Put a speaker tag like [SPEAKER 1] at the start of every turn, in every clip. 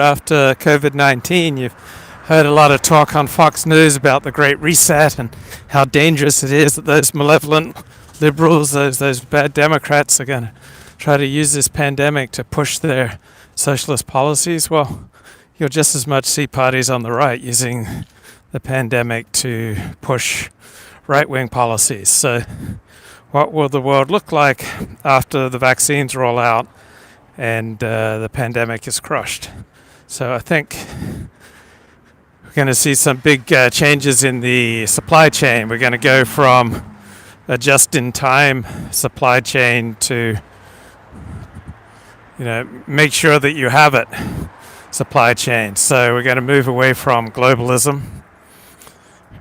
[SPEAKER 1] after COVID-19. You've heard a lot of talk on Fox News about the Great Reset and how dangerous it is that those malevolent liberals, those bad Democrats, are going to try to use this pandemic to push their socialist policies. Well, you'll just as much see parties on the right using the pandemic to push right-wing policies. So what will the world look like after the vaccines roll out and the pandemic is crushed? So I think we're going to see some big changes in the supply chain. We're going to go from a just-in-time supply chain to, make sure that you have it supply chain. So we're going to move away from globalism.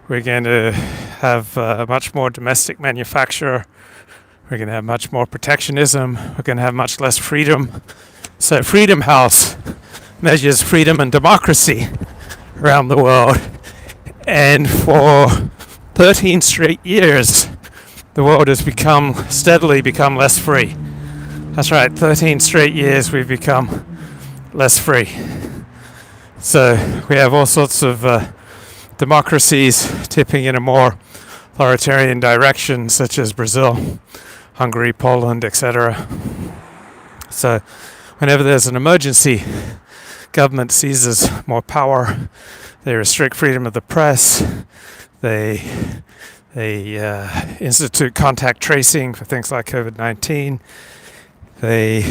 [SPEAKER 1] We're going to have much more domestic manufacture. We're going to have much more protectionism. We're going to have much less freedom. So Freedom House measures freedom and democracy around the world. And for 13 straight years, the world has steadily become less free. That's right, 13 straight years we've become less free. So we have all sorts of democracies tipping in a more authoritarian direction, such as Brazil, Hungary, Poland, etc. So whenever there's an emergency, government seizes more power. They restrict freedom of the press. They institute contact tracing for things like COVID-19. They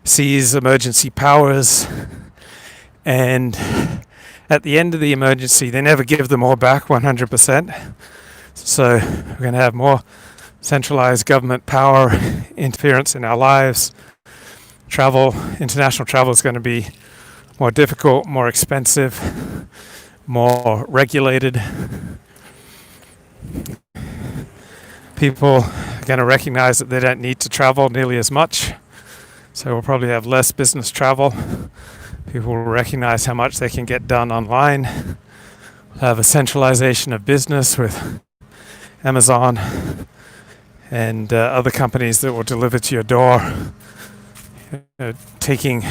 [SPEAKER 1] seize emergency powers. And at the end of the emergency, they never give them all back 100%. So we're going to have more centralized government power, interference in our lives. International travel is going to be more difficult, more expensive, more regulated. People are going to recognize that they don't need to travel nearly as much. So we'll probably have less business travel. People will recognize how much they can get done online. We'll have a centralization of business with Amazon and other companies that will deliver to your door, taking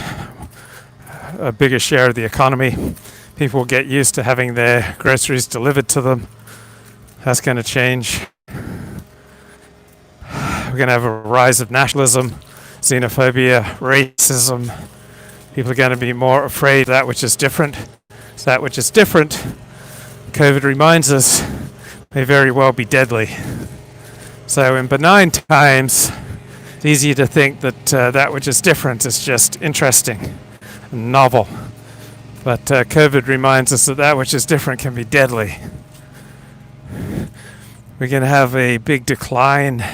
[SPEAKER 1] a bigger share of the economy. People will get used to having their groceries delivered to them. That's going to change. We're going to have a rise of nationalism, xenophobia, racism. People are going to be more afraid of that which is different. So that which is different, COVID reminds us, may very well be deadly. So in benign times, it's easy to think that that which is different is just interesting and novel. But COVID reminds us that that which is different can be deadly. We're going to have a big decline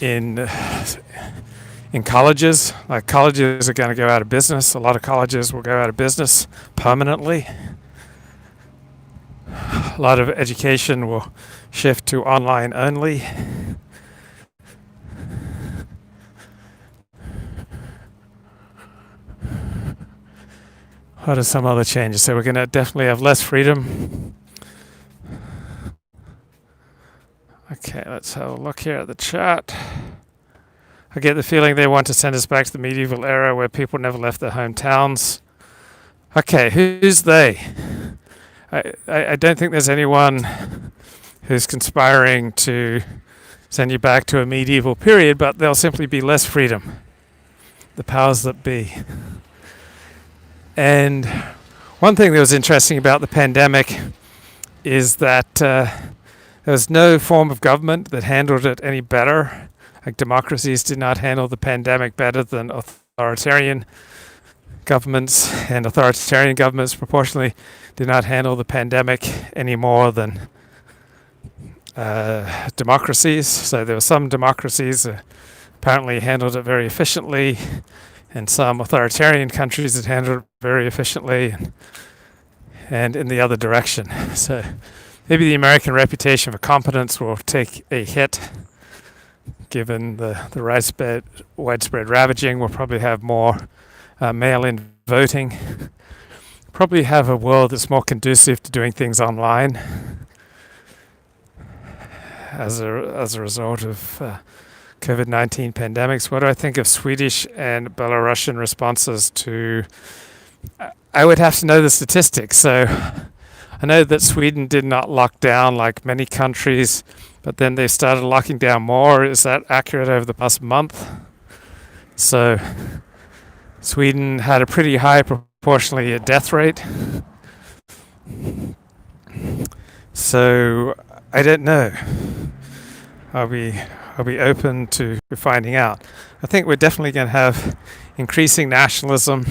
[SPEAKER 1] in colleges. Like, colleges are going to go out of business. A lot of colleges will go out of business permanently. A lot of education will shift to online only. What are some other changes? So we're going to definitely have less freedom. Okay, let's have a look here at the chat. I get the feeling they want to send us back to the medieval era where people never left their hometowns. Okay, who's they? I don't think there's anyone who's conspiring to send you back to a medieval period, but there'll simply be less freedom. The powers that be. And one thing that was interesting about the pandemic is that there was no form of government that handled it any better. Like, democracies did not handle the pandemic better than authoritarian governments, and authoritarian governments proportionally did not handle the pandemic any more than democracies. So there were some democracies that apparently handled it very efficiently, and some authoritarian countries that handled it very efficiently, and in the other direction. So maybe the American reputation for competence will take a hit given the widespread ravaging. We'll probably have more mail-in voting. Probably have a world that's more conducive to doing things online as a result of COVID-19 pandemics. What do I think of Swedish and Belarusian responses to... I would have to know the statistics. So I know that Sweden did not lock down like many countries, but then they started locking down more. Is that accurate over the past month? So Sweden had a pretty high proportionally a death rate. So I don't know. I'll be open to finding out. I think we're definitely going to have increasing nationalism,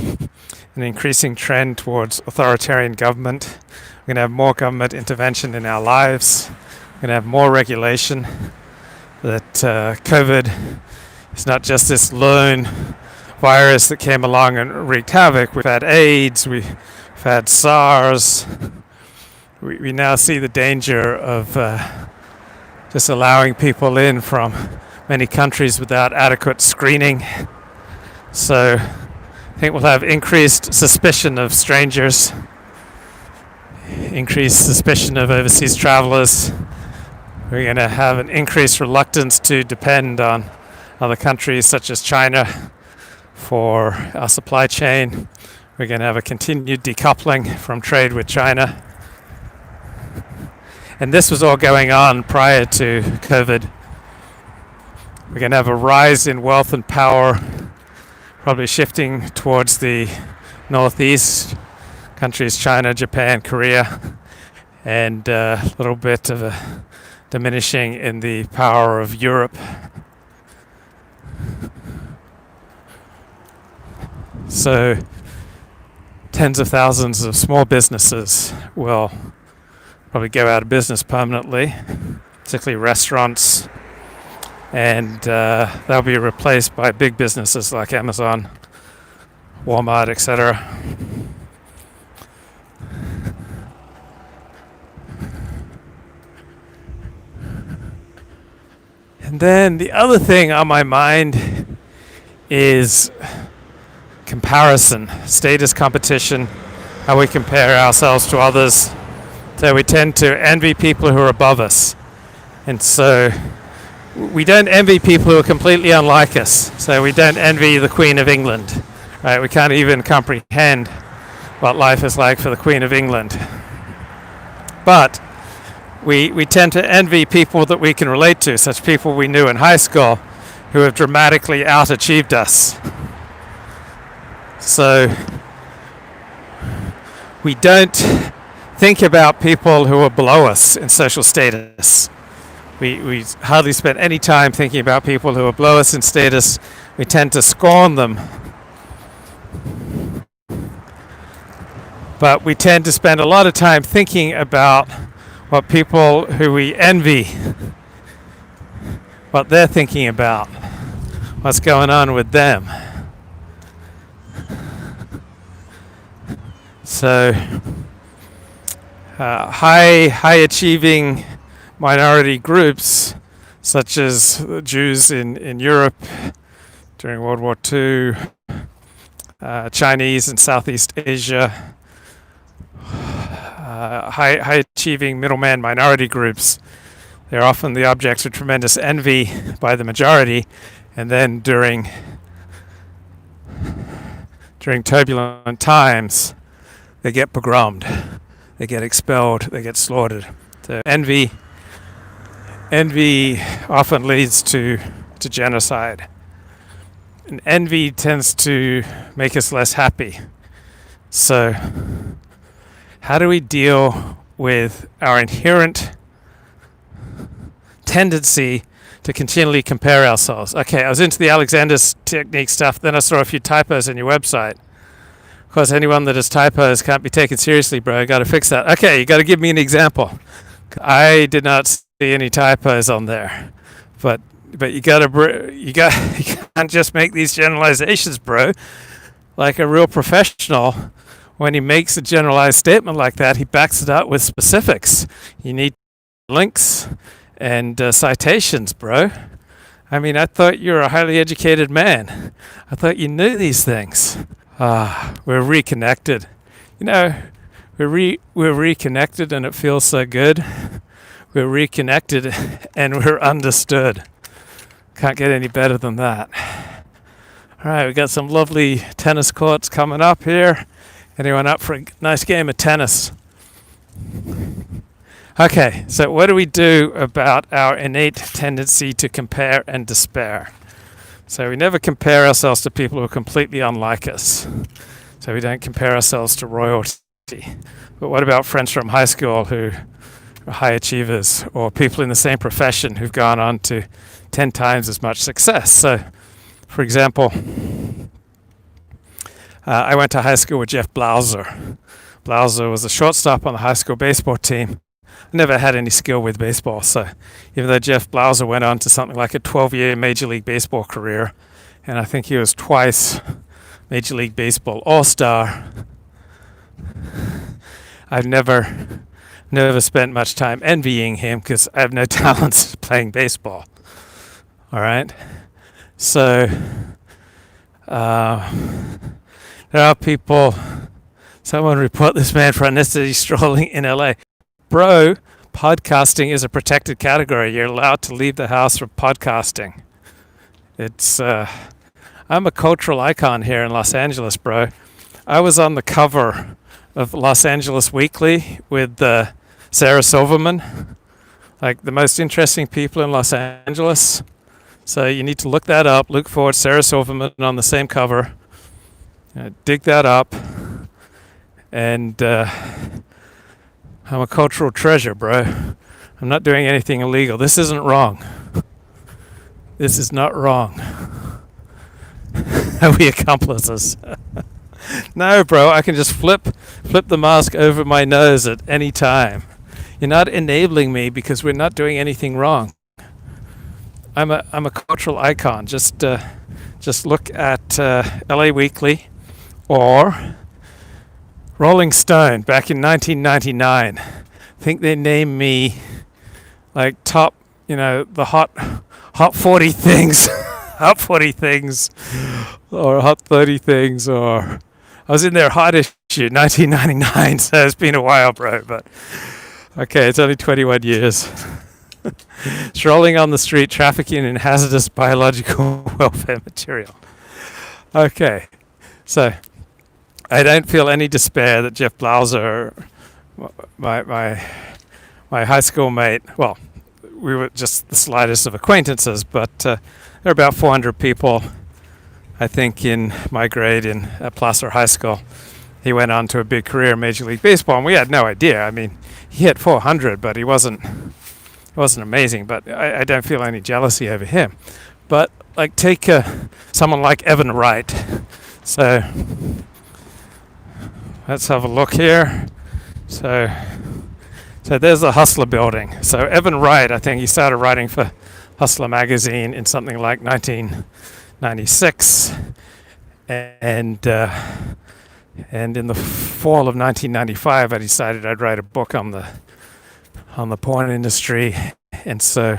[SPEAKER 1] an increasing trend towards authoritarian government. We're going to have more government intervention in our lives. We're going to have more regulation. That COVID is not just this lone virus that came along and wreaked havoc. We've had AIDS, we've had SARS. We now see the danger of just allowing people in from many countries without adequate screening. So I think we'll have increased suspicion of strangers, increased suspicion of overseas travelers. We're going to have an increased reluctance to depend on other countries such as China for our supply chain. We're going to have a continued decoupling from trade with China. And this was all going on prior to COVID. We're going to have a rise in wealth and power, probably shifting towards the northeast countries, China, Japan, Korea, and a little bit of a diminishing in the power of Europe. So tens of thousands of small businesses will probably go out of business permanently, particularly restaurants, and they'll be replaced by big businesses like Amazon, Walmart, etc. And then the other thing on my mind is comparison, status competition, how we compare ourselves to others. So we tend to envy people who are above us. And so we don't envy people who are completely unlike us. So we don't envy the Queen of England. Right? We can't even comprehend what life is like for the Queen of England. But we tend to envy people that we can relate to, such people we knew in high school who have dramatically out-achieved us. So we don't think about people who are below us in social status. We hardly spend any time thinking about people who are below us in status. We tend to scorn them. But we tend to spend a lot of time thinking about what people who we envy, what they're thinking about, what's going on with them. So high achieving minority groups such as Jews in Europe during World War II, Chinese in Southeast Asia, high achieving middleman minority groups, they're often the objects of tremendous envy by the majority, and then during turbulent times they get pogromed, they get expelled, they get slaughtered. So envy often leads to genocide. And envy tends to make us less happy. So how do we deal with our inherent tendency to continually compare ourselves? Okay, I was into the Alexander's technique stuff, then I saw a few typos on your website. Of course, anyone that has typos can't be taken seriously, bro. I got to fix that. Okay, you got to give me an example. I did not see any typos on there, but you can't just make these generalizations, bro. Like a real professional, when he makes a generalized statement like that, he backs it up with specifics. You need links and citations, bro. I mean, I thought you were a highly educated man. I thought you knew these things. We're reconnected. You know, we're reconnected and it feels so good. We're reconnected and we're understood. Can't get any better than that. All right, we got some lovely tennis courts coming up here. Anyone up for a nice game of tennis? Okay, so what do we do about our innate tendency to compare and despair? So we never compare ourselves to people who are completely unlike us. So we don't compare ourselves to royalty. But what about friends from high school who are high achievers, or people in the same profession who've gone on to 10 times as much success? So, for example, I went to high school with Jeff Blauser. Blauser was a shortstop on the high school baseball team. I never had any skill with baseball, so even though Jeff Blauser went on to something like a 12-year Major League Baseball career, and I think he was twice Major League Baseball All-Star, I've never spent much time envying him because I have no talents playing baseball. All right, so there are people. Someone report this man for unnecessary strolling in LA. Bro, podcasting is a protected category. You're allowed to leave the house for podcasting. It's I'm a cultural icon here in Los Angeles, bro. I was on the cover of Los Angeles Weekly with Sarah Silverman, like the most interesting people in Los Angeles. So you need to look that up. Look for Sarah Silverman on the same cover. Dig that up. And I'm a cultural treasure, bro. I'm not doing anything illegal. This isn't wrong. This is not wrong. Are we accomplices? No, bro, I can just flip the mask over my nose at any time. You're not enabling me because we're not doing anything wrong. I'm a cultural icon. Just look at LA Weekly or Rolling Stone back in 1999. I think they named me like top, the hot 40 things, hot 40 things, or hot 30 things, or I was in their hot issue, 1999. So it's been a while, bro. But okay, it's only 21 years. Strolling on the street, trafficking in hazardous biological welfare material. Okay, so I don't feel any despair that Jeff Blauser, my high school mate, well, we were just the slightest of acquaintances, but there are about 400 people, I think, in my grade in Placer High School. He went on to a big career in Major League Baseball, and we had no idea. I mean, he hit 400, but he wasn't amazing, but I don't feel any jealousy over him. But like take someone like Evan Wright. So let's have a look here. So there's the Hustler building. So Evan Wright, I think he started writing for Hustler magazine in something like 1996, and in the fall of 1995, I decided I'd write a book on the porn industry, and so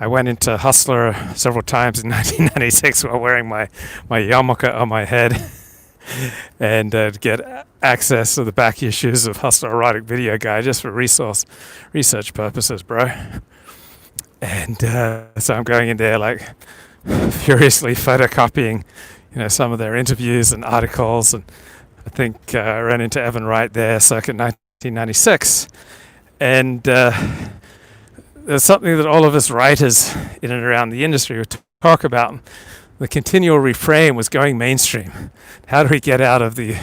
[SPEAKER 1] I went into Hustler several times in 1996 while wearing my yarmulke on my head and to get access to the back issues of Hustler Erotic Video Guide just for research purposes, bro. And so I'm going in there like furiously photocopying, some of their interviews and articles, and I think I ran into Evan Wright there circa 1996. And there's something that all of us writers in and around the industry would talk about. The continual refrain was going mainstream. How do we get out of the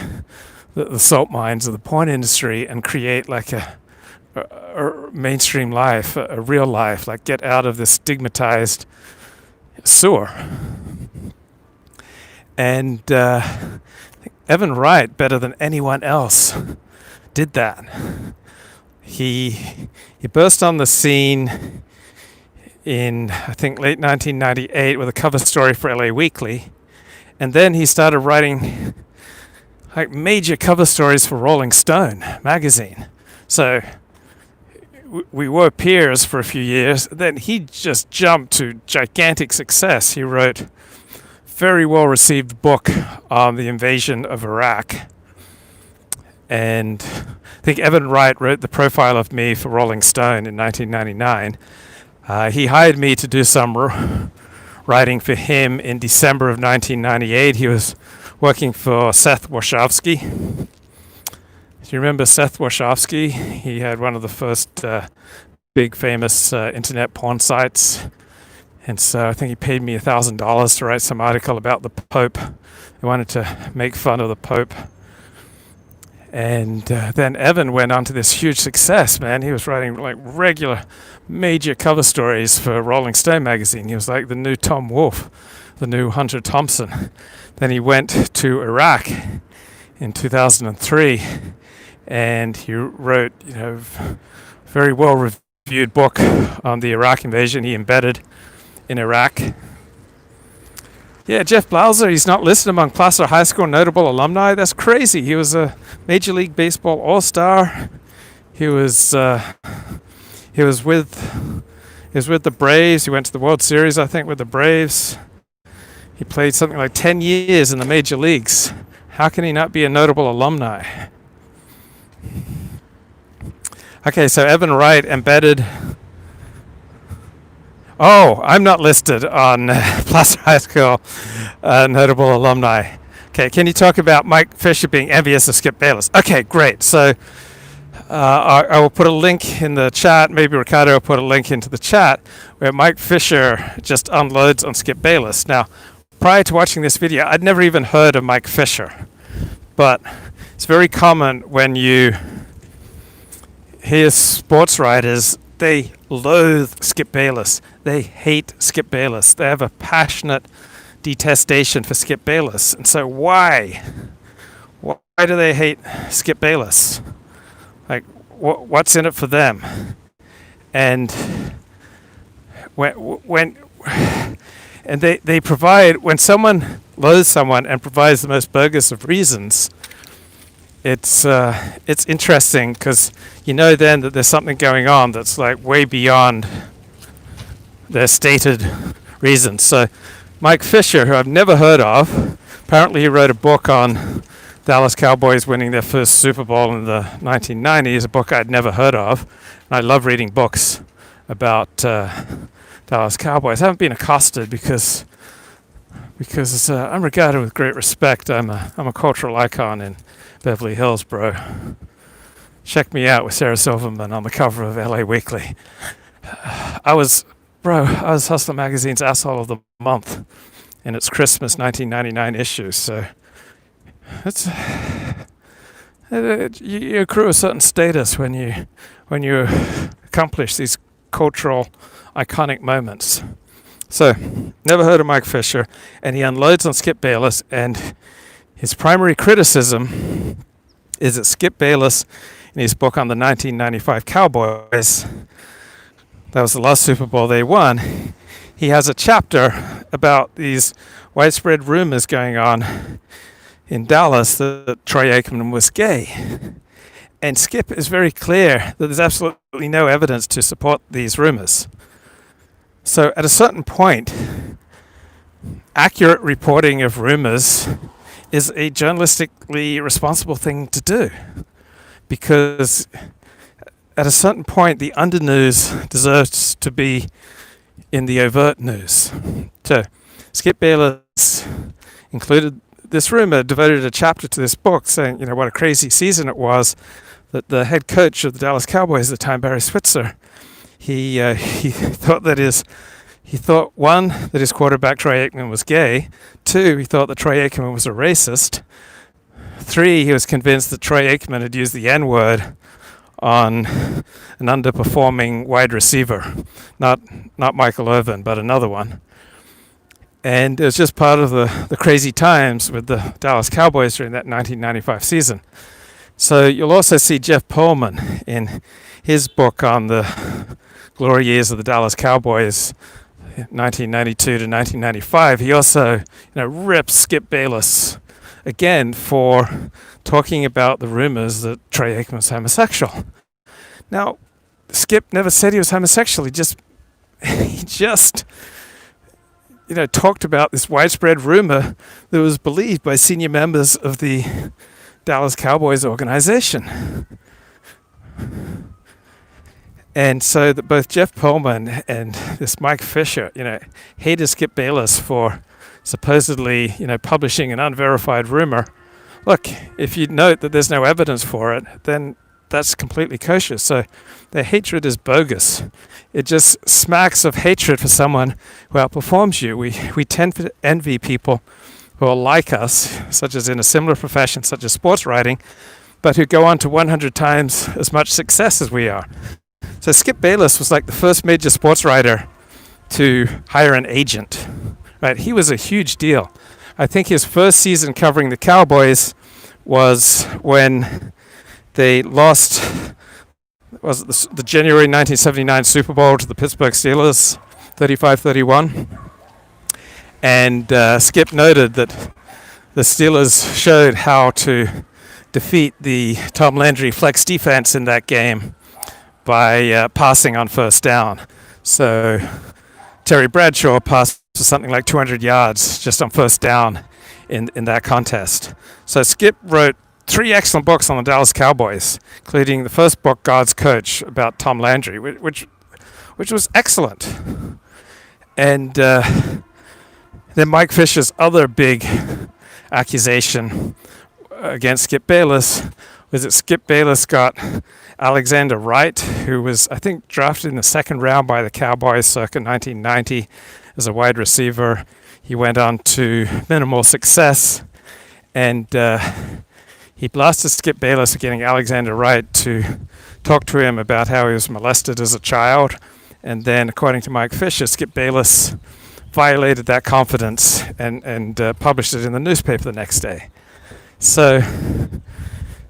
[SPEAKER 1] salt mines of the porn industry and create like a mainstream life, a real life, like get out of this stigmatized sewer? And Evan Wright, better than anyone else, did that. He burst on the scene in, I think, late 1998 with a cover story for LA Weekly, and then he started writing like major cover stories for Rolling Stone magazine. So we were peers for a few years. Then he just jumped to gigantic success. He wrote a very well received book on the invasion of Iraq. And I think Evan Wright wrote the profile of me for Rolling Stone in 1999. He hired me to do some writing for him in December of 1998. He was working for Seth Warshawski. Do you remember Seth Warshawski? He had one of the first big famous internet porn sites. And so I think he paid me $1,000 to write some article about the Pope. They wanted to make fun of the Pope. And then Evan went on to this huge success, man. He was writing like regular major cover stories for Rolling Stone magazine. He was like the new Tom Wolfe, the new Hunter Thompson. Then he went to Iraq in 2003 and he wrote, very well reviewed book on the Iraq invasion he embedded in Iraq. Yeah, Jeff Blauser, he's not listed among Placer High School notable alumni. That's crazy. He was a Major League Baseball All-Star. He was with the Braves. He went to the World Series, I think, with the Braves. He played something like 10 years in the major leagues. How can he not be a notable alumni? Okay, so Evan Wright embedded. Oh, I'm not listed on Placer High School notable alumni. Okay, can you talk about Mike Fisher being envious of Skip Bayless? Okay, great. So I will put a link in the chat. Maybe Ricardo will put a link into the chat where Mike Fisher just unloads on Skip Bayless. Now, prior to watching this video, I'd never even heard of Mike Fisher. But it's very common when you hear sports writers, they loathe Skip Bayless. They hate Skip Bayless. They have a passionate detestation for Skip Bayless. And so why? Why do they hate Skip Bayless? Like, what's in it for them? And when they provide, when someone loathes someone and provides the most bogus of reasons, it's interesting because you know then that there's something going on that's like way beyond their stated reasons. So Mike Fisher, who I've never heard of, apparently he wrote a book on Dallas Cowboys winning their first Super Bowl in the 1990s, a book I'd never heard of. And I love reading books about Dallas Cowboys. I haven't been accosted because I'm regarded with great respect. I'm a cultural icon in Beverly Hills, bro. Check me out with Sarah Silverman on the cover of LA Weekly. I was Hustler Magazine's Asshole of the Month in its Christmas 1999 issue. So you accrue a certain status when you accomplish these cultural iconic moments. So, never heard of Mike Fisher, and he unloads on Skip Bayless, and his primary criticism is that Skip Bayless, in his book on the 1995 Cowboys, that was the last Super Bowl they won, he has a chapter about these widespread rumors going on in Dallas that Troy Aikman was gay. And Skip is very clear that there's absolutely no evidence to support these rumors. So at a certain point, accurate reporting of rumors is a journalistically responsible thing to do. Because at a certain point, the under news deserves to be in the overt news. So Skip Bayless included this rumor, devoted a chapter to this book, saying, what a crazy season it was, that the head coach of the Dallas Cowboys at the time, Barry Switzer, he thought that one, that his quarterback Troy Aikman was gay. 2, he thought that Troy Aikman was a racist. 3, he was convinced that Troy Aikman had used the N-word on an underperforming wide receiver, not Michael Irvin, but another one. And it was just part of the crazy times with the Dallas Cowboys during that 1995 season. So you'll also see Jeff Pearlman in his book on the glory years of the Dallas Cowboys, 1992 to 1995. He also rips Skip Bayless again for talking about the rumors that Troy Aikman was homosexual. Now, Skip never said he was homosexual. He just talked about this widespread rumor that was believed by senior members of the Dallas Cowboys organization. And so that both Jeff Pearlman and this Mike Fisher, hated Skip Bayless for supposedly, publishing an unverified rumor. Look, if you note that there's no evidence for it, then that's completely kosher. So their hatred is bogus. It just smacks of hatred for someone who outperforms you. We tend to envy people who are like us, such as in a similar profession, such as sports writing, but who go on to 100 times as much success as we are. So Skip Bayless was like the first major sports writer to hire an agent. Right? He was a huge deal. I think his first season covering the Cowboys was when they lost, was it the January 1979 Super Bowl to the Pittsburgh Steelers, 35-31. And Skip noted that the Steelers showed how to defeat the Tom Landry flex defense in that game by passing on first down. So Terry Bradshaw passed for something like 200 yards just on first down in that contest. So Skip wrote 3 excellent books on the Dallas Cowboys, including the first book, God's Coach, about Tom Landry, which was excellent. And then Mike Fisher's other big accusation against Skip Bayless was that Skip Bayless got Alexander Wright, who was, I think, drafted in the second round by the Cowboys circa 1990 as a wide receiver. He went on to minimal success, and he blasted Skip Bayless for getting Alexander Wright to talk to him about how he was molested as a child. And then, according to Mike Fisher, Skip Bayless violated that confidence and published it in the newspaper the next day. So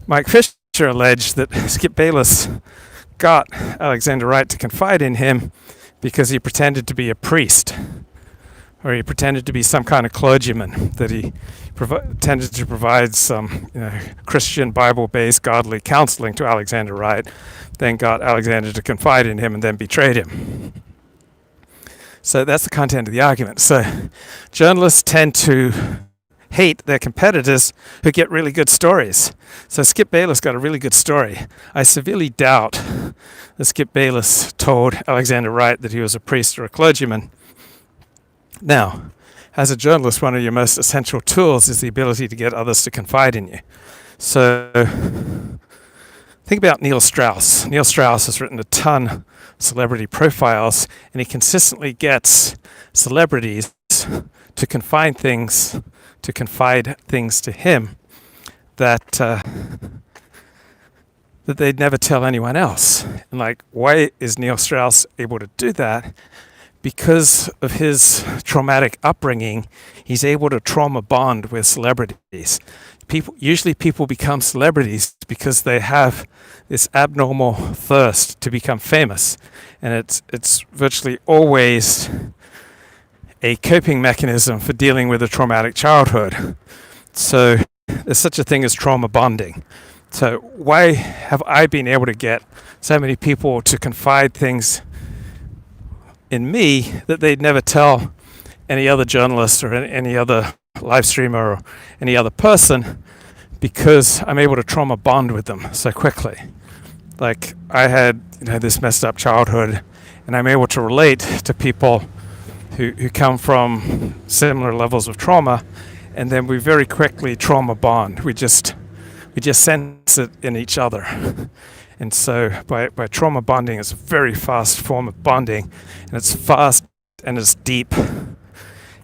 [SPEAKER 1] Mike Fisher alleged that Skip Bayless got Alexander Wright to confide in him because he pretended to be a priest, or he pretended to be some kind of clergyman, that he tended to provide some Christian Bible-based godly counseling to Alexander Wright, then got Alexander to confide in him and then betrayed him. So that's the content of the argument. So journalists tend to hate their competitors who get really good stories. So Skip Bayless got a really good story. I severely doubt that Skip Bayless told Alexander Wright that he was a priest or a clergyman. Now, as a journalist, one of your most essential tools is the ability to get others to confide in you. So think about Neil Strauss. Neil Strauss has written a ton of celebrity profiles, and he consistently gets celebrities to confide things to him that they'd never tell anyone else. And like, why is Neil Strauss able to do that? Because of his traumatic upbringing, he's able to trauma bond with celebrities. Usually people become celebrities because they have this abnormal thirst to become famous, and it's virtually always a coping mechanism for dealing with a traumatic childhood. So there's such a thing as trauma bonding. So why have I been able to get so many people to confide things in me that they'd never tell any other journalist or any other live streamer or any other person? Because I'm able to trauma bond with them so quickly. Like, I had this messed up childhood, and I'm able to relate to people who come from similar levels of trauma, and then we very quickly trauma bond. We just sense it in each other. And so by trauma bonding, it's a very fast form of bonding, and it's fast and it's deep.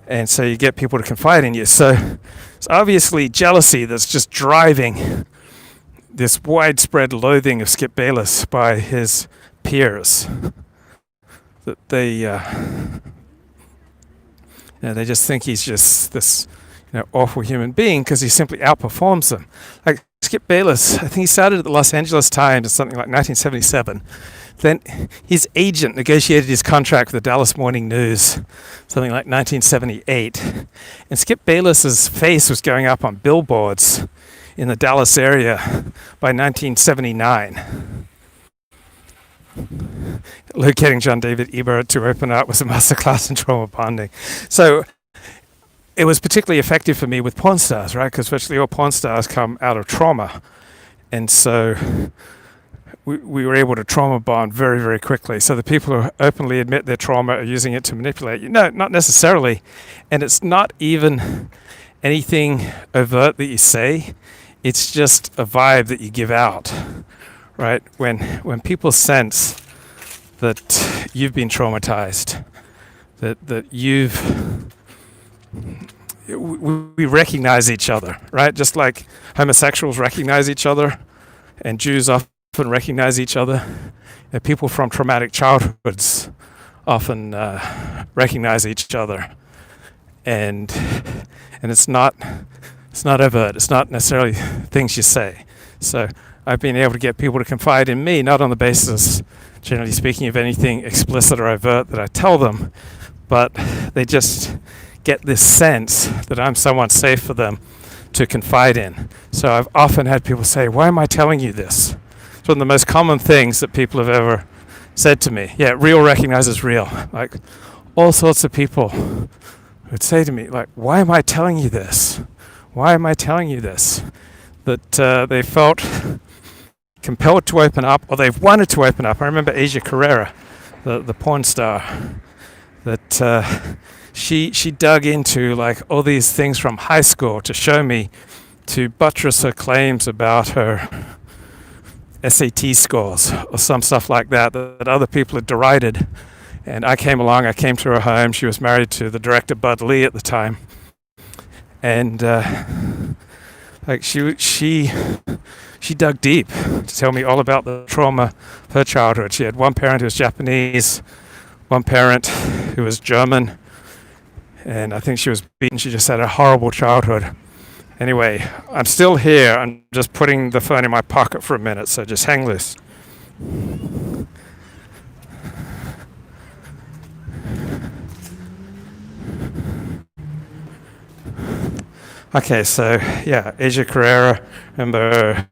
[SPEAKER 1] And so you get people to confide in you. So it's obviously jealousy that's just driving this widespread loathing of Skip Bayless by his peers. That they just think he's just this awful human being because he simply outperforms them. Like Skip Bayless, I think he started at the Los Angeles Times in something like 1977. Then his agent negotiated his contract with the Dallas Morning News, something like 1978. And Skip Bayless's face was going up on billboards in the Dallas area by 1979. Locating John David Ebert to open up was a masterclass in trauma bonding. So it was particularly effective for me with porn stars, right? Because virtually all porn stars come out of trauma. And so we were able to trauma bond very, very quickly. So the people who openly admit their trauma are using it to manipulate you. No, not necessarily. And it's not even anything overt that you say. It's just a vibe that you give out, right? When people sense that you've been traumatized, that we recognize each other, right? Just like homosexuals recognize each other, and Jews often recognize each other. People from traumatic childhoods often recognize each other, and it's not overt. It's not necessarily things you say. So I've been able to get people to confide in me, not on the basis, generally speaking, of anything explicit or overt that I tell them, but they just get this sense that I'm someone safe for them to confide in. So I've often had people say, "Why am I telling you this?" It's one of the most common things that people have ever said to me. Yeah, real recognizes real. Like, all sorts of people would say to me, like, "Why am I telling you this? Why am I telling you this?" That they felt compelled to open up, or they've wanted to open up. I remember Asia Carrera, the porn star, that she dug into like all these things from high school to show me, to buttress her claims about her SAT scores or some stuff like that other people had derided. And I came along, I came to her home. She was married to the director Bud Lee at the time. And like she dug deep to tell me all about the trauma of her childhood. She had one parent who was Japanese, one parent who was German, and I think she was beaten. She just had a horrible childhood. Anyway, I'm still here. I'm just putting the phone in my pocket for a minute, so just hang loose. Okay, so yeah, Asia Carrera, remember.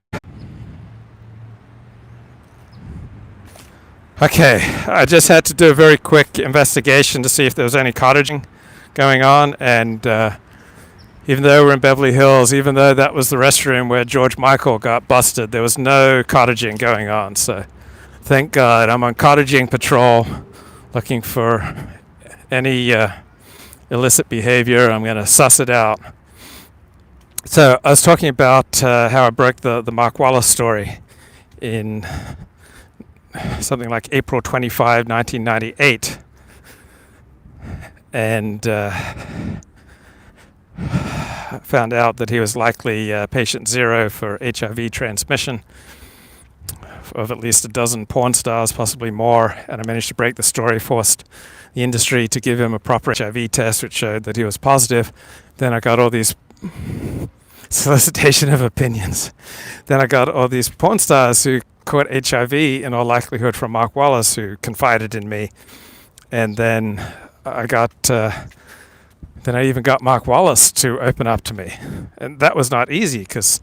[SPEAKER 1] Okay, I just had to do a very quick investigation to see if there was any cottaging going on, and even though we're in Beverly Hills, even though that was the restroom where George Michael got busted, there was no cottaging going on. So thank God I'm on cottaging patrol looking for any illicit behavior. I'm going to suss it out. So I was talking about how I broke the Mark Wallace story in something like April 25, 1998. And found out that he was likely patient zero for HIV transmission of at least a dozen porn stars, possibly more. And I managed to break the story, forced the industry to give him a proper HIV test, which showed that he was positive. Then I got all these solicitation of opinions. Then I got all these porn stars who caught HIV, in all likelihood from Mark Wallace, who confided in me. And then I even got Mark Wallace to open up to me. And that was not easy, because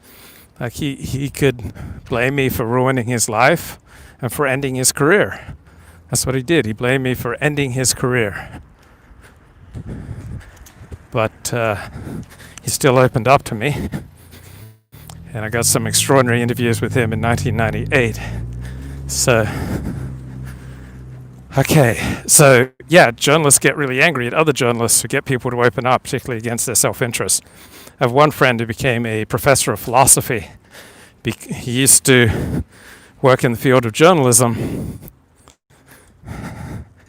[SPEAKER 1] like he could blame me for ruining his life and for ending his career. That's what he did. He blamed me for ending his career. But he still opened up to me. And I got some extraordinary interviews with him in 1998. So, okay. So, yeah, journalists get really angry at other journalists who get people to open up, particularly against their self-interest. I have one friend who became a professor of philosophy. He used to work in the field of journalism.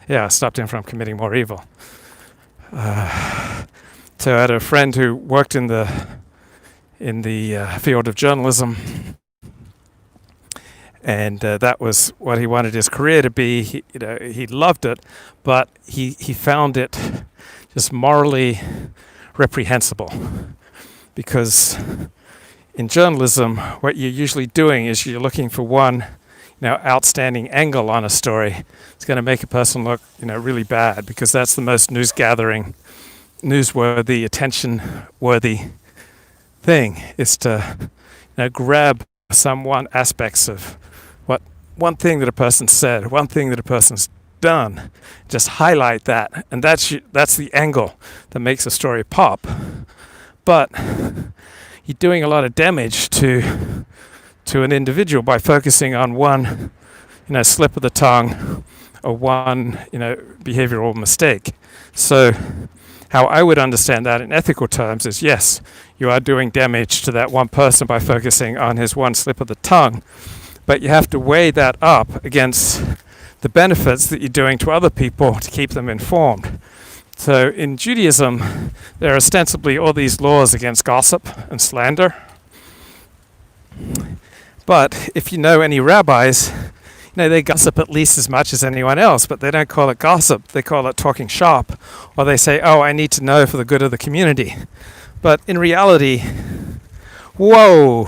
[SPEAKER 1] Yeah, I stopped him from committing more evil. So I had a friend who worked in the field of journalism, and that was what he wanted his career to be. He loved it, but he found it just morally reprehensible, because in journalism, what you're usually doing is you're looking for one, outstanding angle on a story. It's going to make a person look, really bad, because that's the most newsworthy, attention-worthy thing, is to, grab some aspects of one thing that a person said, one thing that a person's done, just highlight that, and that's the angle that makes a story pop. But you're doing a lot of damage to to an individual by focusing on one, slip of the tongue or one, behavioral mistake. So how I would understand that in ethical terms is, yes, you are doing damage to that one person by focusing on his one slip of the tongue, but you have to weigh that up against the benefits that you're doing to other people to keep them informed. So in Judaism, there are ostensibly all these laws against gossip and slander. But if you know any rabbis, they gossip at least as much as anyone else, but they don't call it gossip. They call it talking shop, or they say, oh, I need to know for the good of the community. But in reality, whoa,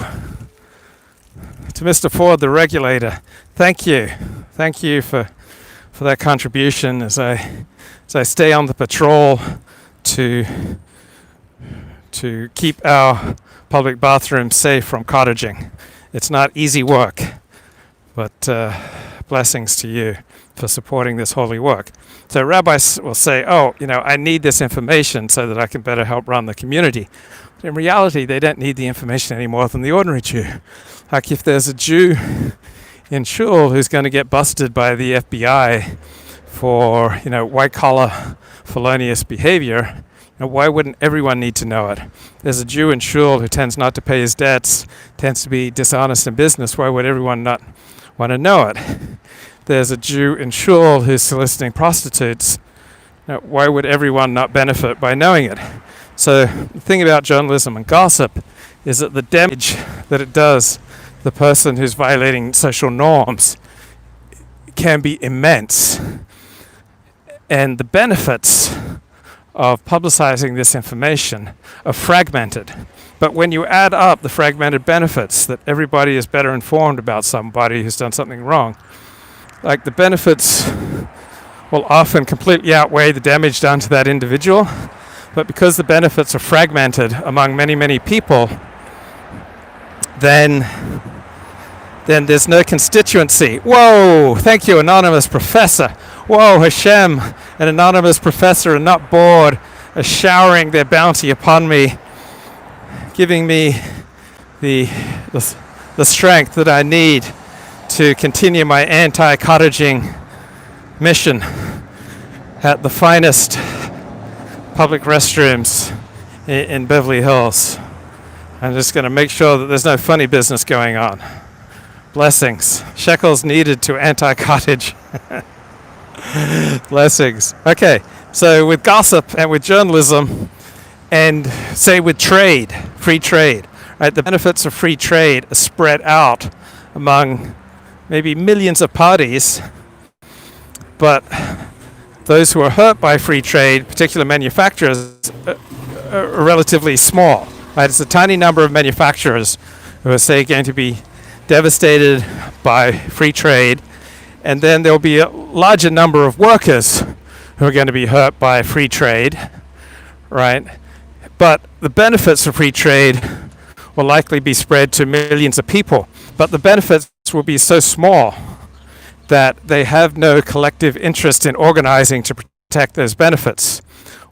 [SPEAKER 1] to Mr. Ford, the regulator, thank you. Thank you for that contribution as I stay on the patrol to keep our public bathrooms safe from cottaging. It's not easy work, but blessings to you for supporting this holy work. So rabbis will say, oh, I need this information so that I can better help run the community. But in reality, they don't need the information any more than the ordinary Jew. Like if there's a Jew in shul who's going to get busted by the FBI for, white-collar felonious behavior, why wouldn't everyone need to know it? There's a Jew in shul who tends not to pay his debts, tends to be dishonest in business. Why would everyone not want to know it? There's a Jew in shul who's soliciting prostitutes. Why would everyone not benefit by knowing it? So the thing about journalism and gossip is that the damage that it does the person who's violating social norms can be immense. And the benefits of publicizing this information are fragmented. But when you add up the fragmented benefits, that everybody is better informed about somebody who's done something wrong, like the benefits will often completely outweigh the damage done to that individual. But because the benefits are fragmented among many, many people, then there's no constituency. Whoa, thank you, anonymous professor. Whoa, Hashem, an anonymous professor, and not bored, are showering their bounty upon me, giving me the strength that I need to continue my anti-cottaging mission at the finest public restrooms in Beverly Hills. I'm just going to make sure that there's no funny business going on. Blessings. Shekels needed to anti-cottage. Blessings. Okay, so with gossip and with journalism and say with trade, free trade, right? The benefits of free trade are spread out among maybe millions of parties, but those who are hurt by free trade, particular manufacturers, are relatively small. Right? It's a tiny number of manufacturers who are, say, going to be devastated by free trade, and then there'll be a larger number of workers who are going to be hurt by free trade, right? But the benefits of free trade will likely be spread to millions of people, but the benefits will be so small that they have no collective interest in organizing to protect those benefits.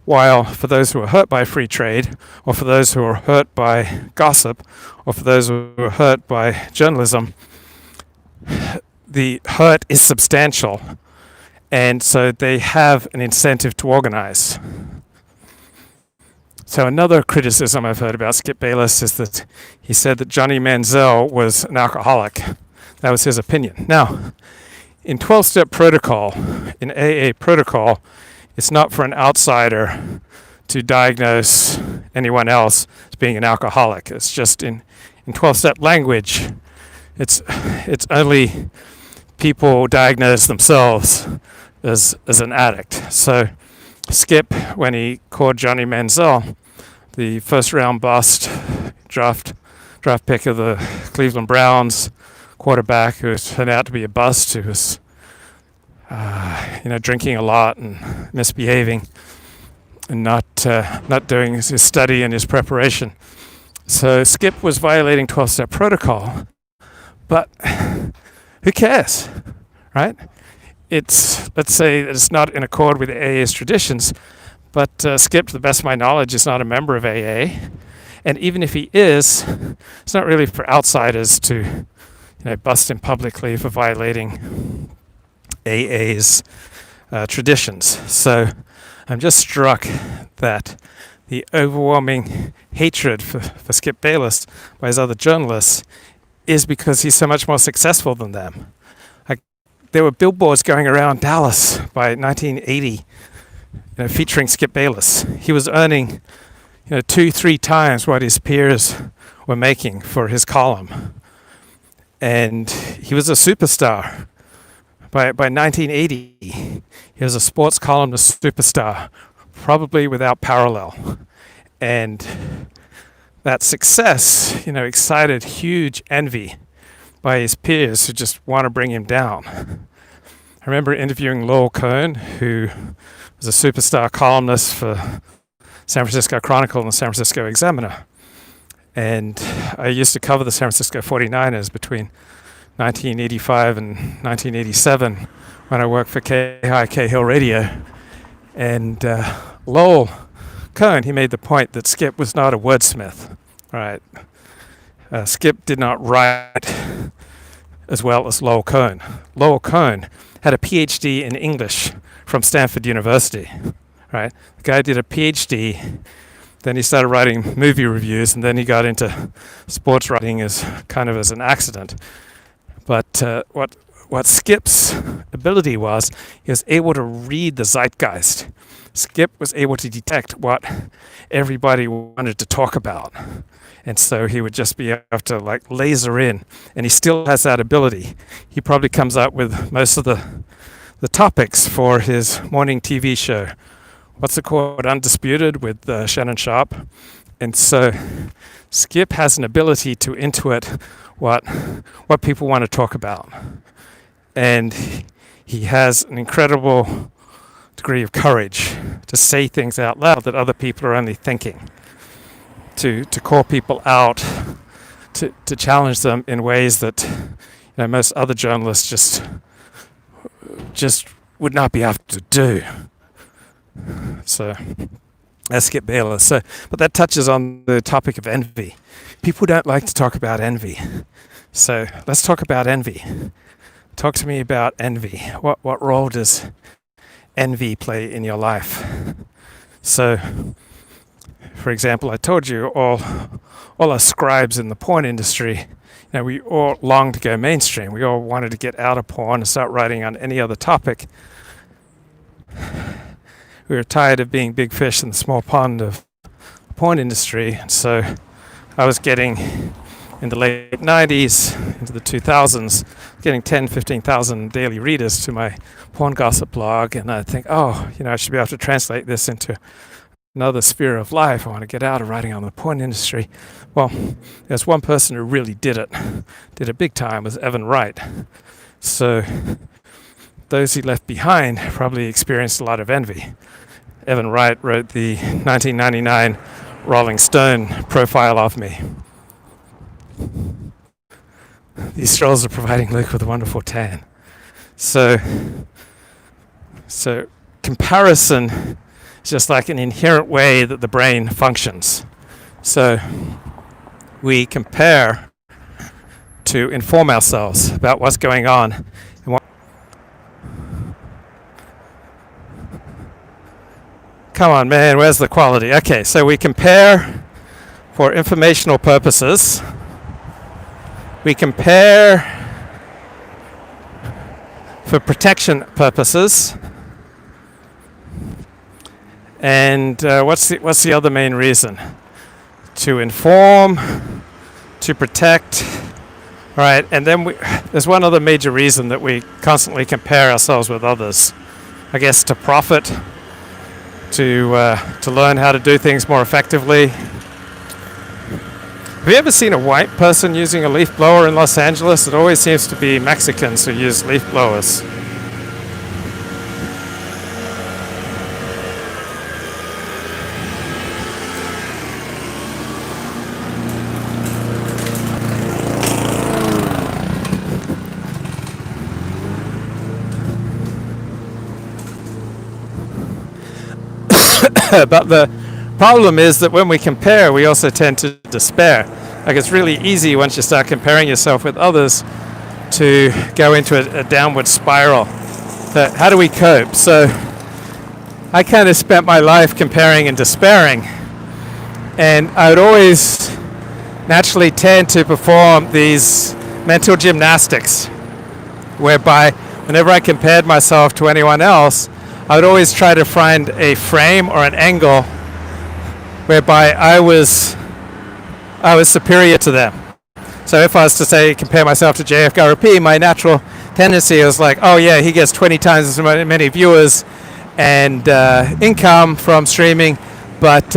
[SPEAKER 1] While for those who are hurt by free trade, or for those who are hurt by gossip, or for those who are hurt by journalism, the hurt is substantial, and so they have an incentive to organize. So another criticism I've heard about Skip Bayless is that he said that Johnny Manziel was an alcoholic. That was his opinion. Now, in 12-step protocol, in AA protocol, it's not for an outsider to diagnose anyone else as being an alcoholic. It's just in 12-step language, it's only people diagnose themselves as an addict. So Skip, when he called Johnny Manziel, the first-round bust, draft pick of the Cleveland Browns, quarterback who turned out to be a bust, who was drinking a lot and misbehaving and not doing his study and his preparation. So Skip was violating 12-step protocol, but who cares, right? Let's say that it's not in accord with AA's traditions, but Skip, to the best of my knowledge, is not a member of AA. And even if he is, it's not really for outsiders to bust him publicly for violating AA's traditions. So I'm just struck that the overwhelming hatred for Skip Bayless by his other journalists is because he's so much more successful than them. Like, there were billboards going around Dallas by 1980, featuring Skip Bayless. He was earning, 2-3 times what his peers were making for his column, and he was a superstar. By 1980, he was a sports columnist superstar, probably without parallel. And that success, excited huge envy by his peers who just want to bring him down. I remember interviewing Lowell Cohn, who was a superstar columnist for San Francisco Chronicle and the San Francisco Examiner. And I used to cover the San Francisco 49ers between 1985 and 1987 when I worked for Cahill Radio. And Lowell Cohn, he made the point that Skip was not a wordsmith, right? Skip did not write as well as Lowell Cohn. Lowell Cohn had a PhD in English from Stanford University, right? The guy did a PhD, then he started writing movie reviews, and then he got into sports writing as kind of as an accident. But what Skip's ability was, he was able to read the zeitgeist. Skip was able to detect what everybody wanted to talk about. And so he would just be able to laser in. And he still has that ability. He probably comes up with most of the topics for his morning TV show. What's it called? Undisputed with Shannon Sharp. And so Skip has an ability to intuit what people want to talk about. And he has an incredible degree of courage to say things out loud that other people are only thinking, to call people out, to challenge them in ways that most other journalists just would not be able to do. So that's Skip Bayless. But that touches on the topic of envy. People don't like to talk about envy. So let's talk about envy. Talk to me about envy. What role does envy play in your life? So, for example, I told you all our scribes in the porn industry, we all longed to go mainstream. We all wanted to get out of porn and start writing on any other topic. We were tired of being big fish in the small pond of the porn industry. And so I was getting, in the late 90s, into the 2000s, getting 10, 15,000 daily readers to my porn gossip blog. And I think, I should be able to translate this into another sphere of life. I want to get out of writing on the porn industry. Well, there's one person who really did it big time, was Evan Wright. So those he left behind probably experienced a lot of envy. Evan Wright wrote the 1999 Rolling Stone profile of me. These strolls are providing Luke with a wonderful tan. So comparison is just like an inherent way that the brain functions. So we compare to inform ourselves about what's going on. And come on, man, where's the quality? Okay, so we compare for informational purposes. We compare for protection purposes. And what's the other main reason? To inform, to protect, right? And then there's one other major reason that we constantly compare ourselves with others. I guess to profit, to learn how to do things more effectively. Have you ever seen a white person using a leaf blower in Los Angeles? It always seems to be Mexicans who use leaf blowers. But the problem is that when we compare, we also tend to despair. Like, it's really easy once you start comparing yourself with others to go into a downward spiral. So how do we cope? So I kind of spent my life comparing and despairing, and I would always naturally tend to perform these mental gymnastics whereby whenever I compared myself to anyone else, I would always try to find a frame or an angle whereby I was superior to them. So if I was to say compare myself to JF Garipi, my natural tendency was like, oh yeah, he gets 20 times as many viewers and income from streaming, but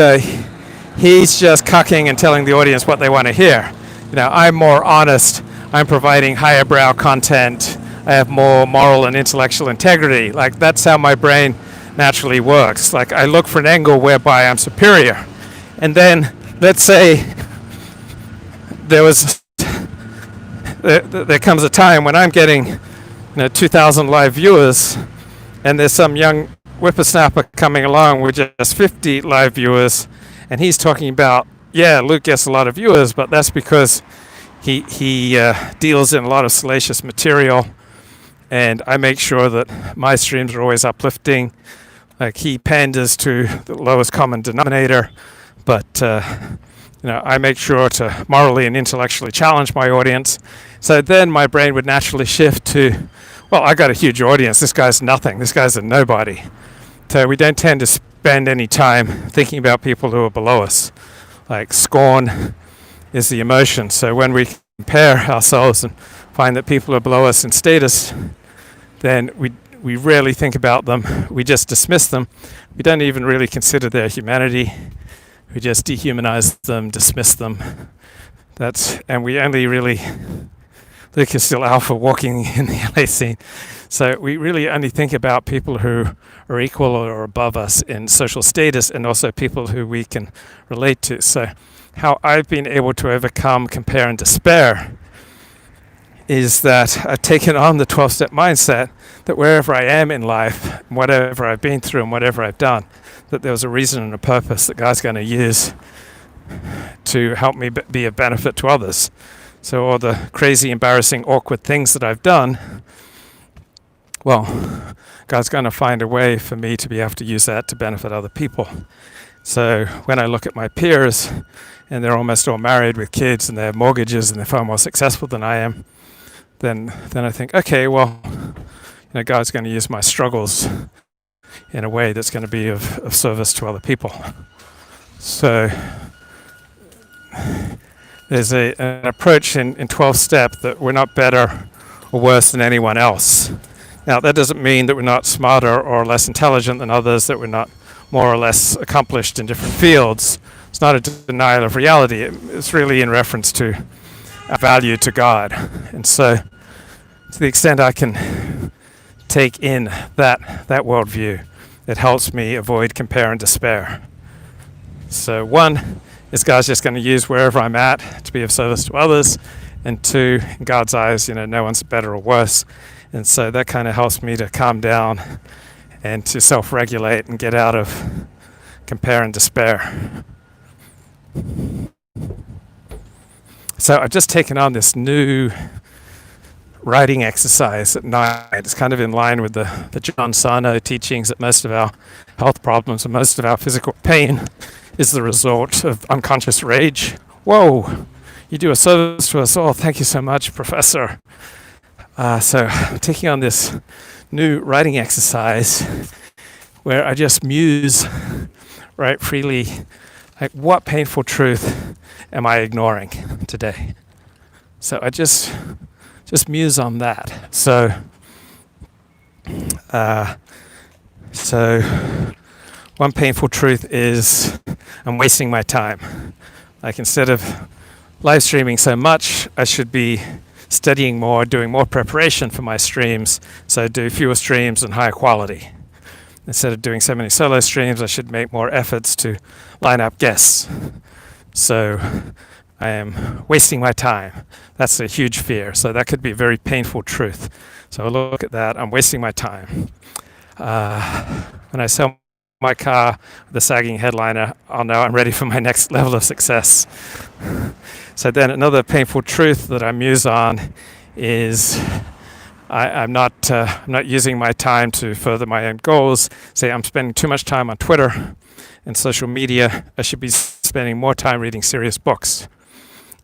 [SPEAKER 1] he's just cucking and telling the audience what they want to hear. You know, I'm more honest. I'm providing higher brow content. I have more moral and intellectual integrity. Like, that's how my brain naturally works. Like, I look for an angle whereby I'm superior. And then, let's say there comes a time when I'm getting 2,000 live viewers, and there's some young whippersnapper coming along with just 50 live viewers, and he's talking about, yeah, Luke gets a lot of viewers, but that's because he deals in a lot of salacious material, and I make sure that my streams are always uplifting. Like, he panders to the lowest common denominator, but I make sure to morally and intellectually challenge my audience. So then my brain would naturally shift to, well, I got a huge audience. This guy's nothing. This guy's a nobody. So we don't tend to spend any time thinking about people who are below us. Like, scorn is the emotion. So when we compare ourselves and find that people are below us in status, then we rarely think about them. We just dismiss them. We don't even really consider their humanity. We just dehumanize them, dismiss them. And we only really, Luke is still alpha walking in the LA scene. So we really only think about people who are equal or above us in social status, and also people who we can relate to. So how I've been able to overcome compare and despair is that I've taken on the 12-step mindset that wherever I am in life, whatever I've been through and whatever I've done, that there was a reason and a purpose that God's going to use to help me be of benefit to others. So all the crazy, embarrassing, awkward things that I've done, well, God's going to find a way for me to be able to use that to benefit other people. So when I look at my peers, and they're almost all married with kids, and they have mortgages, and they're far more successful than I am, then I think, okay, well, God's going to use my struggles in a way that's going to be of service to other people. So there's an approach in 12-step that we're not better or worse than anyone else. Now, that doesn't mean that we're not smarter or less intelligent than others, that we're not more or less accomplished in different fields. It's not a denial of reality. It's really in reference to our value to God. And so, to the extent I can take in that worldview, it helps me avoid compare and despair. So one is God's just going to use wherever I'm at to be of service to others, and two, in God's eyes, no one's better or worse. And so that kind of helps me to calm down and to self-regulate and get out of compare and despair. So I've just taken on this new writing exercise at night. It's kind of in line with the John Sarno teachings that most of our health problems and most of our physical pain is the result of unconscious rage. Whoa, you do a service to us all. Thank you so much, Professor. So I'm taking on this new writing exercise where I just muse, right, freely, like, what painful truth am I ignoring today? So I just muse on that. So one painful truth is I'm wasting my time. Like, instead of live streaming so much, I should be studying more, doing more preparation for my streams, so I do fewer streams and higher quality. Instead of doing so many solo streams, I should make more efforts to line up guests. So I am wasting my time. That's a huge fear. So that could be a very painful truth. So I look at that. I'm wasting my time. When I sell my car with a sagging headliner, I'll know I'm ready for my next level of success. So then another painful truth that I muse on is I'm not using my time to further my own goals. Say I'm spending too much time on Twitter and social media. I should be spending more time reading serious books.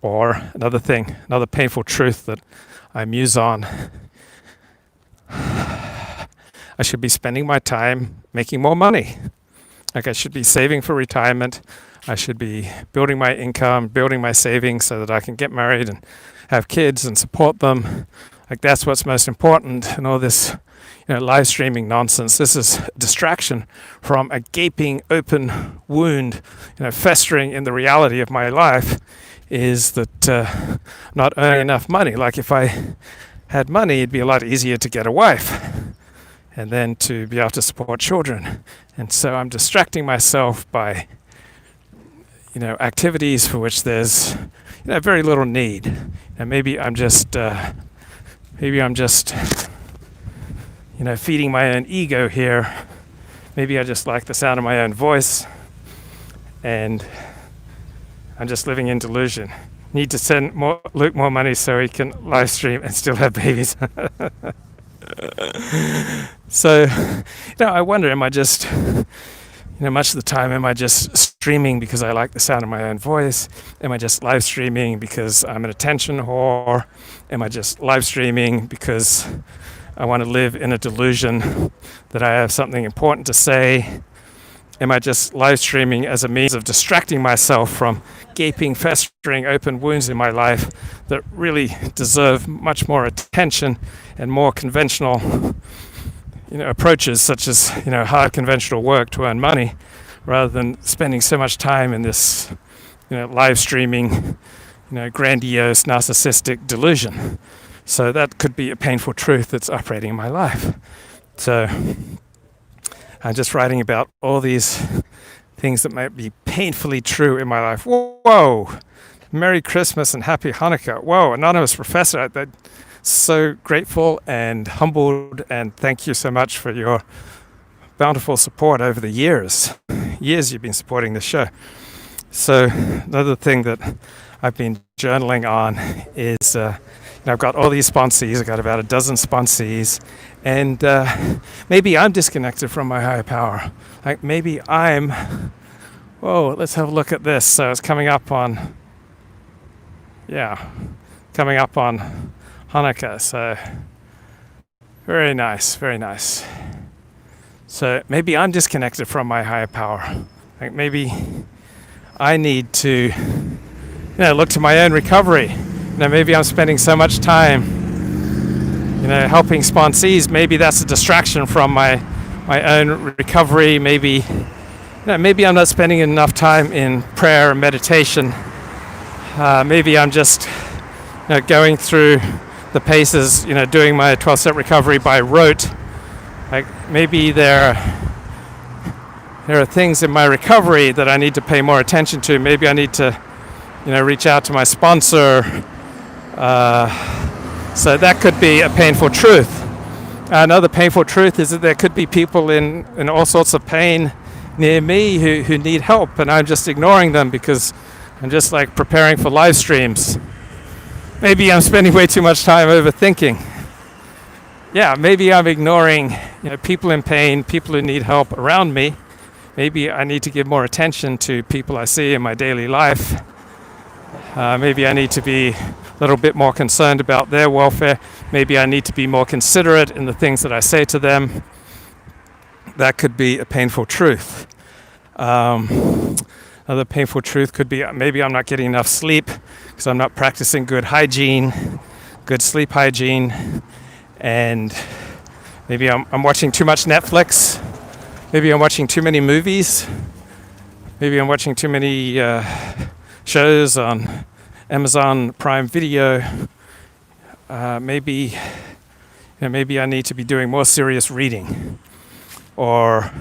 [SPEAKER 1] Or another painful truth that I muse on. I should be spending my time making more money. Like I should be saving for retirement. I should be building my income, building my savings so that I can get married and have kids and support them. Like that's what's most important. And all this, live streaming nonsense. This is a distraction from a gaping open wound, festering in the reality of my life. Is that I'm not earning enough money. Like if I had money, it'd be a lot easier to get a wife and then to be able to support children. And so I'm distracting myself by, activities for which there's, very little need. And maybe I'm just, feeding my own ego here. Maybe I just like the sound of my own voice, and I'm just living in delusion. Need to send Luke more money so he can live stream and still have babies. So, I wonder, am I just, much of the time, am I just streaming because I like the sound of my own voice? Am I just live streaming because I'm an attention whore? Am I just live streaming because I want to live in a delusion that I have something important to say? Am I just live streaming as a means of distracting myself from gaping, festering, open wounds in my life that really deserve much more attention and more conventional, approaches such as, hard conventional work to earn money, rather than spending so much time in this, live streaming, grandiose, narcissistic delusion. So that could be a painful truth that's operating in my life. So I'm just writing about all these things that might be painfully true in my life. Whoa! Merry Christmas and Happy Hanukkah. Whoa, anonymous professor. I'm so grateful and humbled, and thank you so much for your bountiful support over the years. Years you've been supporting the show. So another thing that I've been journaling on is I've got all these sponsees. I've got about a dozen sponsees. And maybe I'm disconnected from my higher power. Like maybe let's have a look at this. So it's coming up on Hanukkah. So very nice, very nice. So maybe I'm disconnected from my higher power. Like maybe I need to, look to my own recovery. Maybe I'm spending so much time, helping sponsees. Maybe that's a distraction from my own recovery. Maybe I'm not spending enough time in prayer and meditation. Maybe I'm just, going through the paces, doing my 12-step recovery by rote. Like maybe there are things in my recovery that I need to pay more attention to. Maybe I need to, reach out to my sponsor. So that could be a painful truth. Another painful truth is that there could be people in all sorts of pain near me who need help, and I'm just ignoring them because I'm just like preparing for live streams. Maybe I'm spending way too much time overthinking. Yeah, maybe I'm ignoring people in pain, people who need help around me. Maybe I need to give more attention to people I see in my daily life. Maybe I need to be a little bit more concerned about their welfare. Maybe I need to be more considerate in the things that I say to them. That could be a painful truth. Another painful truth could be maybe I'm not getting enough sleep because I'm not practicing good hygiene, good sleep hygiene. And maybe I'm watching too much Netflix. Maybe I'm watching too many movies. Maybe I'm watching too many shows on Amazon Prime Video. Maybe I need to be doing more serious reading. Or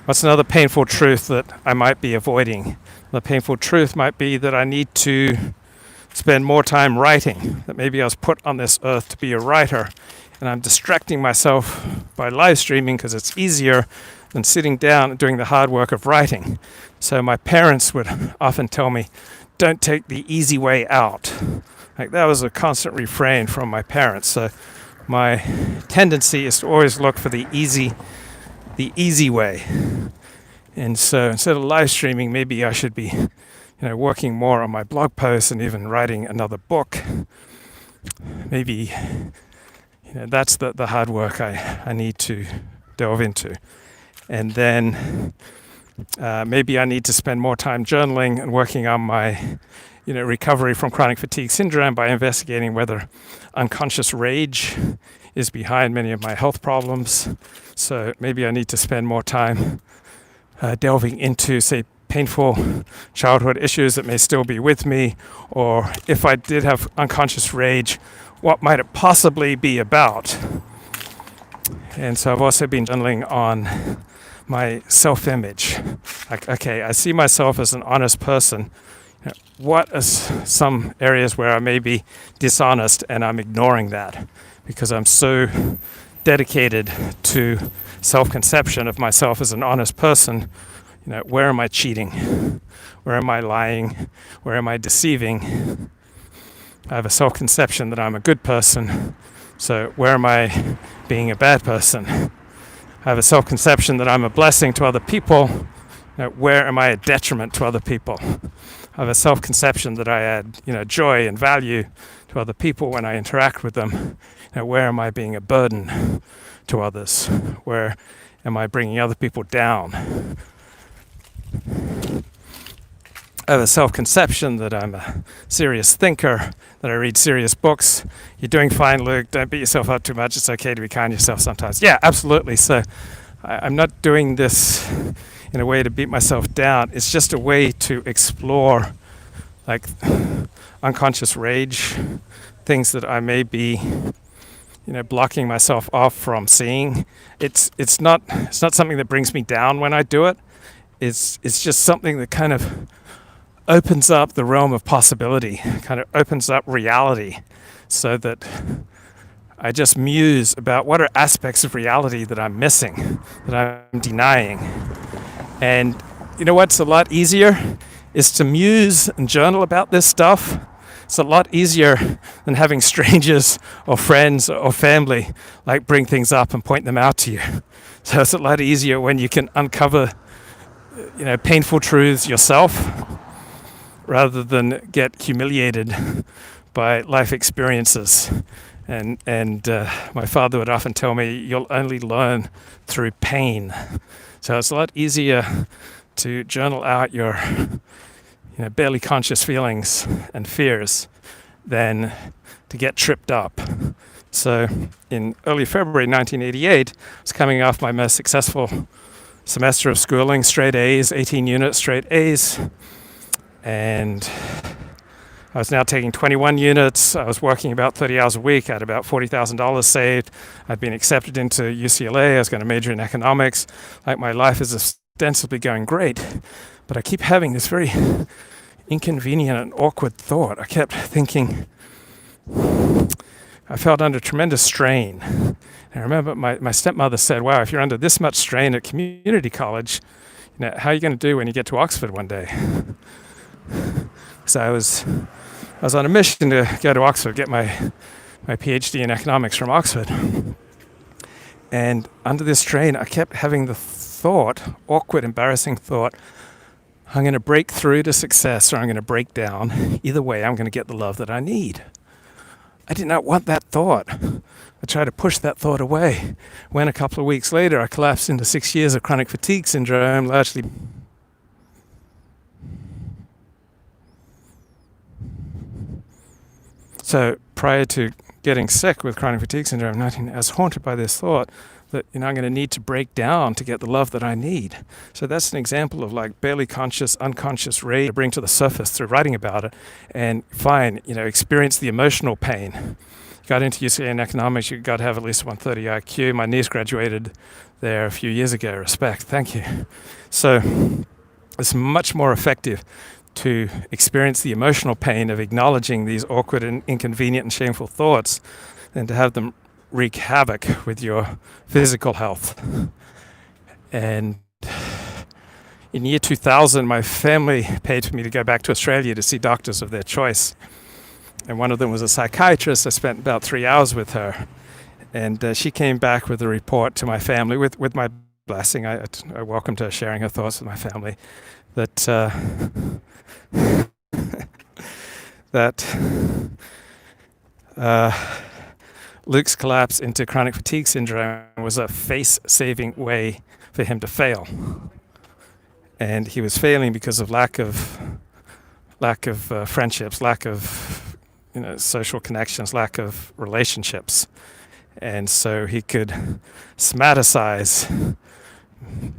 [SPEAKER 1] what's another painful truth that I might be avoiding? The painful truth might be that I need to spend more time writing. That maybe I was put on this earth to be a writer, and I'm distracting myself by live streaming because it's easier than sitting down and doing the hard work of writing. So my parents would often tell me, don't take the easy way out. Like that was a constant refrain from my parents. So my tendency is to always look for the easy way. And so instead of live streaming, maybe I should be, working more on my blog posts and even writing another book. Maybe, that's the hard work I need to delve into. And then maybe I need to spend more time journaling and working on my, recovery from chronic fatigue syndrome by investigating whether unconscious rage is behind many of my health problems. So maybe I need to spend more time delving into, say, painful childhood issues that may still be with me, or if I did have unconscious rage, what might it possibly be about? And so I've also been journaling on my self-image. Like, okay, I see myself as an honest person. What are some areas where I may be dishonest and I'm ignoring that because I'm so dedicated to self-conception of myself as an honest person? Where am I cheating? Where am I lying? Where am I deceiving? I have a self-conception that I'm a good person. So where am I being a bad person? I have a self-conception that I'm a blessing to other people. Where am I a detriment to other people? I have a self-conception that I add, joy and value to other people when I interact with them. Where am I being a burden to others? Where am I bringing other people down? I have a self-conception that I'm a serious thinker, that I read serious books. You're doing fine, Luke. Don't beat yourself up too much. It's okay to be kind to yourself sometimes. Yeah, absolutely. So I'm not doing this in a way to beat myself down. It's just a way to explore like unconscious rage, things that I may be, blocking myself off from seeing. It's not something that brings me down when I do it. It's just something that kind of opens up the realm of possibility, kind of opens up reality, so that I just muse about what are aspects of reality that I'm missing, that I'm denying. And what's a lot easier is to muse and journal about this stuff. It's a lot easier than having strangers or friends or family bring things up and point them out to you. So it's a lot easier when you can uncover painful truths yourself rather than get humiliated by life experiences. And my father would often tell me, you'll only learn through pain. So it's a lot easier to journal out your barely conscious feelings and fears than to get tripped up. So in early February 1988, I was coming off my most successful semester of schooling, straight A's, 18 units, straight A's. And I was now taking 21 units. I was working about 30 hours a week. I had about $40,000 saved. I'd been accepted into UCLA. I was going to major in economics. My life is ostensibly going great. But I keep having this very inconvenient and awkward thought. I kept thinking, I felt under tremendous strain. And I remember my stepmother said, wow, if you're under this much strain at community college, how are you going to do when you get to Oxford one day? So I was on a mission to go to Oxford, get my PhD in economics from Oxford. And under this strain, I kept having the thought, awkward, embarrassing thought, I'm going to break through to success or I'm going to break down. Either way, I'm going to get the love that I need. I did not want that thought. I tried to push that thought away. When a couple of weeks later, I collapsed into 6 years of chronic fatigue syndrome, largely. So prior to getting sick with chronic fatigue syndrome, I was haunted by this thought that I'm going to need to break down to get the love that I need. So that's an example of barely conscious, unconscious rage to bring to the surface through writing about it, and experience the emotional pain. Got into UCLA in economics, you got to have at least 130 IQ. My niece graduated there a few years ago. Respect, thank you. So it's much more effective to experience the emotional pain of acknowledging these awkward and inconvenient and shameful thoughts than to have them wreak havoc with your physical health. And in year 2000, my family paid for me to go back to Australia to see doctors of their choice. and one of them was a psychiatrist. I spent about 3 hours with her, and she came back with a report to my family with my blessing. I welcomed her sharing her thoughts with my family that Luke's collapse into chronic fatigue syndrome was a face-saving way for him to fail, and he was failing because of lack of friendships, lack of social connections, lack of relationships, and so he could somaticize,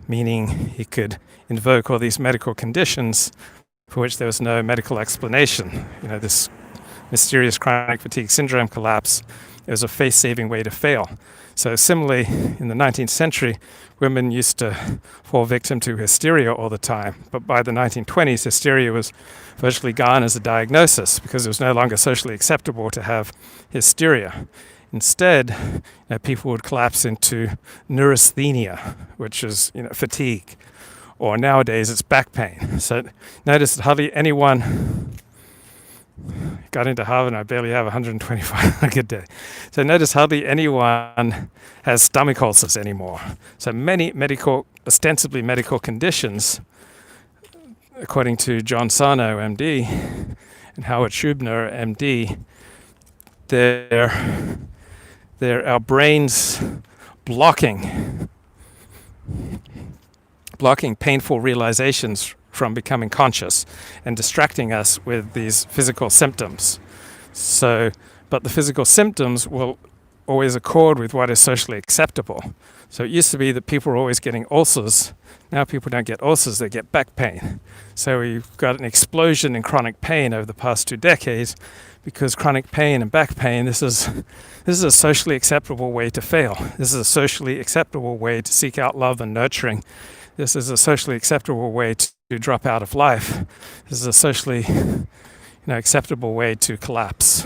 [SPEAKER 1] meaning he could invoke all these medical conditions for which there was no medical explanation. This mysterious chronic fatigue syndrome collapse. It was a face-saving way to fail. So similarly, in the 19th century, women used to fall victim to hysteria all the time. But by the 1920s, hysteria was virtually gone as a diagnosis because it was no longer socially acceptable to have hysteria. Instead, people would collapse into neurasthenia, which is fatigue. Or nowadays, it's back pain. So notice that hardly anyone got into Harvard, and I barely have 125 a good day. So notice hardly anyone has stomach ulcers anymore. So many ostensibly medical conditions, according to John Sarno, MD, and Howard Schubner, MD, they're our brains blocking painful realizations from becoming conscious and distracting us with these physical symptoms. But the physical symptoms will always accord with what is socially acceptable. So it used to be that people were always getting ulcers. Now people don't get ulcers, they get back pain. So we've got an explosion in chronic pain over the past 2 decades because chronic pain and back pain, this is a socially acceptable way to fail. This is a socially acceptable way to seek out love and nurturing. This is a socially acceptable way to drop out of life. This is a socially acceptable way to collapse.